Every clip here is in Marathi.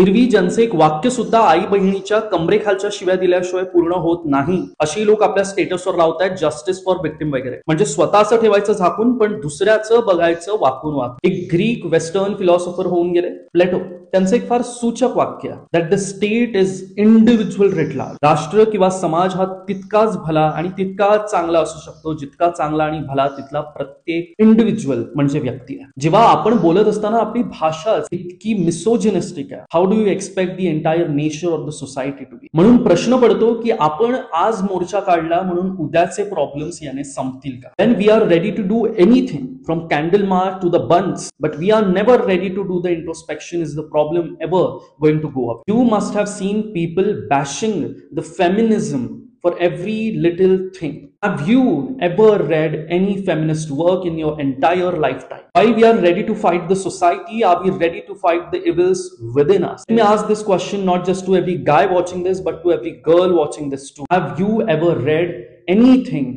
हिरवी ज्यांचे एक वाक्य सुद्धा आई बहिणीच्या कमरेखालच्या शिव्या दिल्याशिवाय पूर्ण होत नाही अशी लोक आपल्या स्टेटसवर लावतायत जस्टिस फॉर विक्टिम वगैरे. म्हणजे स्वतःचं ठेवायचं झाकून पण दुसऱ्याचं बघायचं वाकून वाक. एक ग्रीक वेस्टर्न फिलॉसॉफर होऊन गेले प्लेटो. त्यांचं एक फार सूचक वाक्य that the state is individual writ large. राष्ट्र किंवा समाज हा तितकाच भला आणि तितकाच चांगला असू शकतो जितका चांगला आणि भला तिथला प्रत्येक इंडिव्हिज्युअल म्हणजे व्यक्ती आहे. जेव्हा आपण बोलत असताना आपली भाषा इतकी मिसोजिनिस्टिक आहे, how do you expect the entire nature of the society to be. म्हणून प्रश्न पडतो की आपण आज मोर्चा काढला म्हणून उद्याचे प्रॉब्लेम्स याने संपतील का? When we are ready to do anything from candle march to the buns, but we are never ready to do the introspection, is the problem ever going to go up? You must have seen people bashing the feminism for every little thing. Have you ever read any feminist work in your entire lifetime? While we are ready to fight the society, are we ready to fight the evils within us? Let me ask this question not just to every guy watching this, but to every girl watching this too. Have you ever read anything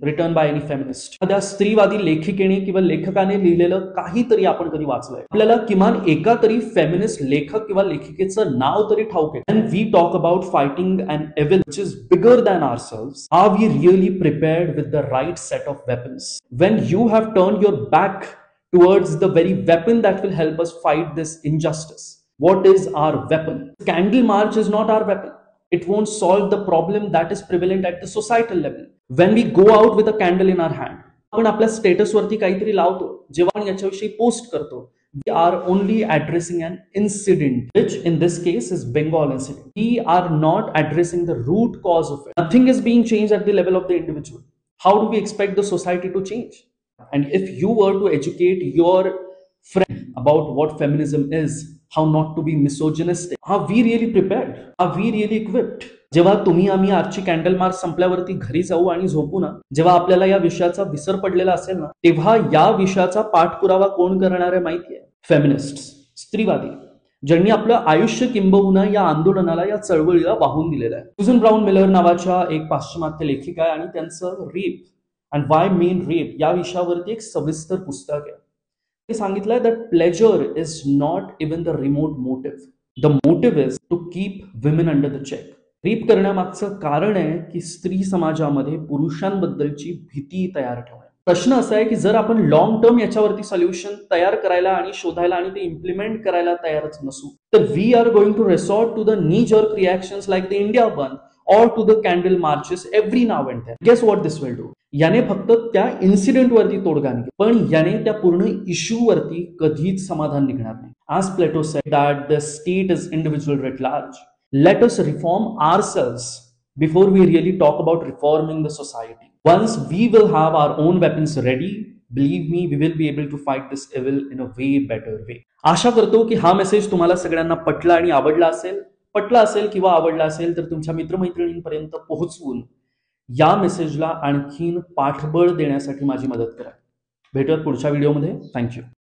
return by any feminist? त्या स्त्रीवादी लेखिकेने किंवा लेखकाने लिहिलेलं काहीतरी आपण कधी वाचलंय? आपल्याला किमान एका तरी फेमिनिस्ट लेखक किंवा लेखिकेचं नाव तरी ठाऊक आहे. And we talk about fighting an evil which is bigger than ourselves. Are we really prepared with the right set of weapons? When you have turned your back towards the very weapon that will help us fight this injustice, what is our weapon? Candle march is not our weapon. It won't solve the problem that is prevalent at the societal level. When we go out with a candle in our hand, आपण आपल्या स्टेटसवरती काहीतरी लावतो, जेव्हा आपण याच्याविषयी पोस्ट करतो, we are only addressing an incident, which in this case is Bengal incident. We are not addressing the root cause of it. Nothing is being changed at the level of the individual. How do we expect the society to change? And if you were to educate your friend about what feminism is, how not to be misogynistic, are we really prepared? Are we really equipped? जेव्हा तुम्ही आम्ही आजची कॅन्डल मार्च संपल्यावरती घरी जाऊ आणि झोपू ना, जेव्हा आपल्याला या विषयाचा विसर पडलेला असेल ना, तेव्हा या विषयाचा पाठपुरावा कोण करणार आहे माहिती आहे? फेमिनिस्ट, स्त्रीवादी, ज्यांनी आपलं आयुष्य किंबहुना या आंदोलनाला, या चळवळीला वाहून दिलेलं आहे. सुझन ब्राउन मिलर नावाच्या एक पाश्चिमात्य लेखिका आहे आणि त्यांचं rape and why men rape या विषयावरती एक सविस्तर पुस्तक आहे. ते सांगितलंय that pleasure is not even the remote motive. The motive is to keep women under the check. Rape करण्यामागचं कारण आहे की स्त्री समाजामध्ये पुरुषांबद्दलची भीती तयार ठेवणे. प्रश्न असा आहे की जर आपण लॉंग टर्म याच्यावरती सोल्युशन तयार करायला आणि शोधायला आणि ते इम्प्लिमेंट करायला तयारच नसू, तर we are going to resort to the knee jerk reactions like the India bandh or to the candle marches every now and then. Guess what this will do? याने फक्त त्या इन्सिडेंट वरती तोडगा निघेल, पण याने त्या पूर्ण इश्यू वरती कधीच समाधान निघणार नाही. As Plato said that the state is individual writ large. Let us reform ourselves before we really talk about reforming the society. Once we will have our own weapons ready, believe me, we will be able to fight this evil in a way better way. आशा करतो की हा मेसेज तुम्हाला सगळ्यांना पटला आणि आवडला असेल किंवा आवडला असेल तर तुमच्या मित्रमैत्रिणींपर्यंत पोहोचवून या मेसेजला आणखीन पाठबळ देण्यासाठी माझी मदत करा. भेटूयात पुढच्या व्हिडिओमध्ये. थँक्यू.